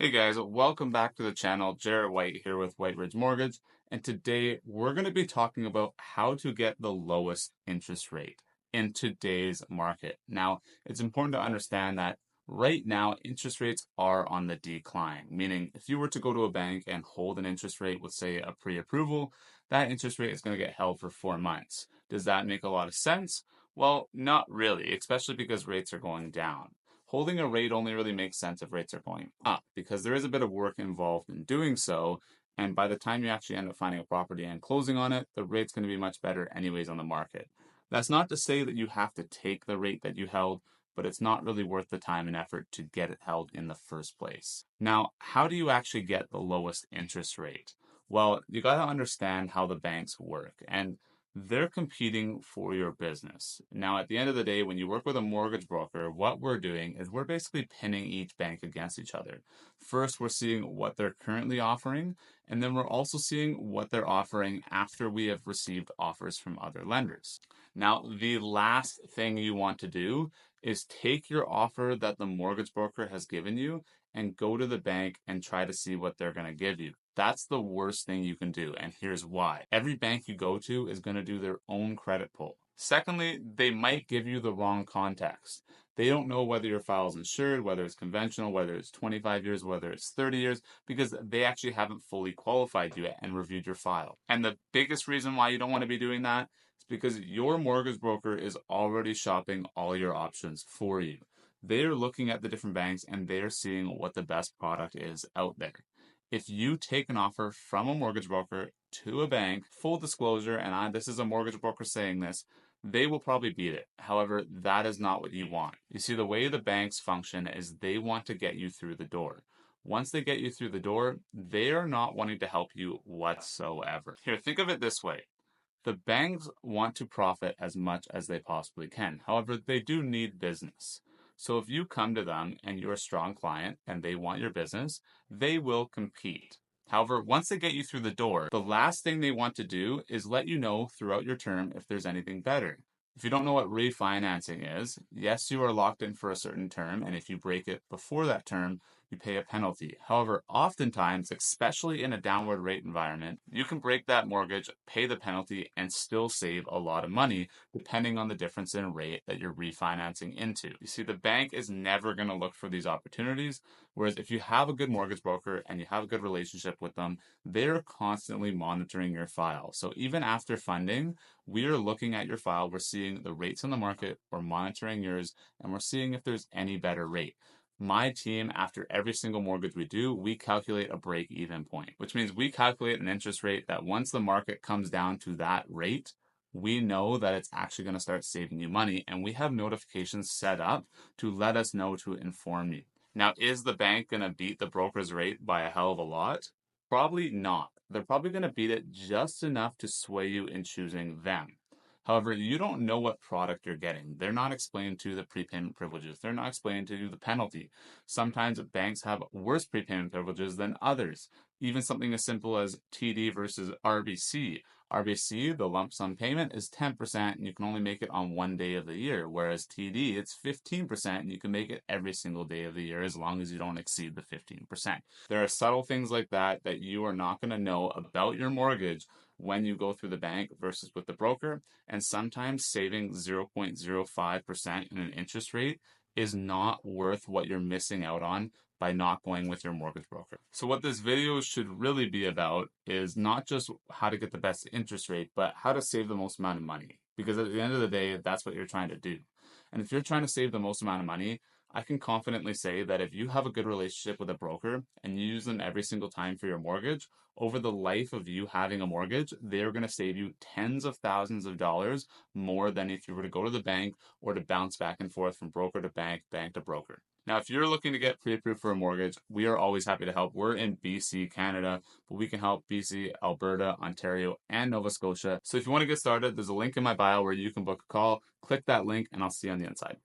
Hey guys, welcome back to the channel. Jarrett White here with White Ridge Mortgage, and today we're going to be talking about how to get the lowest interest rate in today's market. Now, it's important to understand that right now interest rates are on the decline, meaning if you were to go to a bank and hold an interest rate with, say, a pre-approval, that interest rate is going to get held for 4 months. Does that make a lot of sense? Well, not really, especially because rates are going down. Holding a rate only really makes sense if rates are going up because there is a bit of work involved in doing so. And by the time you actually end up finding a property and closing on it, the rate's going to be much better anyways on the market. That's not to say that you have to take the rate that you held, but it's not really worth the time and effort to get it held in the first place. Now, how do you actually get the lowest interest rate? Well, you got to understand how the banks work. And they're competing for your business. Now, at the end of the day, when you work with a mortgage broker, what we're doing is we're basically pinning each bank against each other. First, we're seeing what they're currently offering, and then we're also seeing what they're offering after we have received offers from other lenders. Now, the last thing you want to do is take your offer that the mortgage broker has given you and go to the bank and try to see what they're going to give you. That's the worst thing you can do, and here's why. Every bank you go to is going to do their own credit pull. Secondly, they might give you the wrong context. They don't know whether your file is insured, whether it's conventional, whether it's 25 years, whether it's 30 years, because they actually haven't fully qualified you and reviewed your file. And the biggest reason why you don't want to be doing that is because your mortgage broker is already shopping all your options for you. They're looking at the different banks and they're seeing what the best product is out there. If you take an offer from a mortgage broker to a bank, full disclosure, and this is a mortgage broker saying this, they will probably beat it. However, that is not what you want. You see, the way the banks function is they want to get you through the door. Once they get you through the door, they are not wanting to help you whatsoever. Here, think of it this way. The banks want to profit as much as they possibly can. However, they do need business. So if you come to them and you're a strong client and they want your business, they will compete. However, once they get you through the door, the last thing they want to do is let you know throughout your term if there's anything better. If you don't know what refinancing is, yes, you are locked in for a certain term, and if you break it before that term, you pay a penalty. However, oftentimes, especially in a downward rate environment, you can break that mortgage, pay the penalty, and still save a lot of money depending on the difference in rate that you're refinancing into. You see, the bank is never going to look for these opportunities, whereas if you have a good mortgage broker and you have a good relationship with them, they're constantly monitoring your file. So even after funding, we are looking at your file, we're seeing the rates on the market, we're monitoring yours, and we're seeing if there's any better rate. My team, after every single mortgage we do, we calculate a break-even point, which means we calculate an interest rate that once the market comes down to that rate, we know that it's actually going to start saving you money, and we have notifications set up to let us know to inform you. Now, is the bank going to beat the broker's rate by a hell of a lot? Probably not. They're probably going to beat it just enough to sway you in choosing them. However, you don't know what product you're getting. They're not explaining to you the prepayment privileges. They're not explaining to you the penalty. Sometimes banks have worse prepayment privileges than others. Even something as simple as TD versus RBC. RBC, the lump sum payment is 10% and you can only make it on one day of the year, whereas TD, it's 15% and you can make it every single day of the year as long as you don't exceed the 15%. There are subtle things like that that you are not going to know about your mortgage when you go through the bank versus with the broker, and sometimes saving 0.05% in an interest rate is not worth what you're missing out on by not going with your mortgage broker. So what this video should really be about is not just how to get the best interest rate, but how to save the most amount of money. Because at the end of the day, that's what you're trying to do. And if you're trying to save the most amount of money, I can confidently say that if you have a good relationship with a broker and you use them every single time for your mortgage, over the life of you having a mortgage, they're going to save you tens of thousands of dollars more than if you were to go to the bank or to bounce back and forth from broker to bank, bank to broker. Now, if you're looking to get pre-approved for a mortgage, we are always happy to help. We're in BC, Canada, but we can help BC, Alberta, Ontario, and Nova Scotia. So if you want to get started, there's a link in my bio where you can book a call. Click that link and I'll see you on the inside.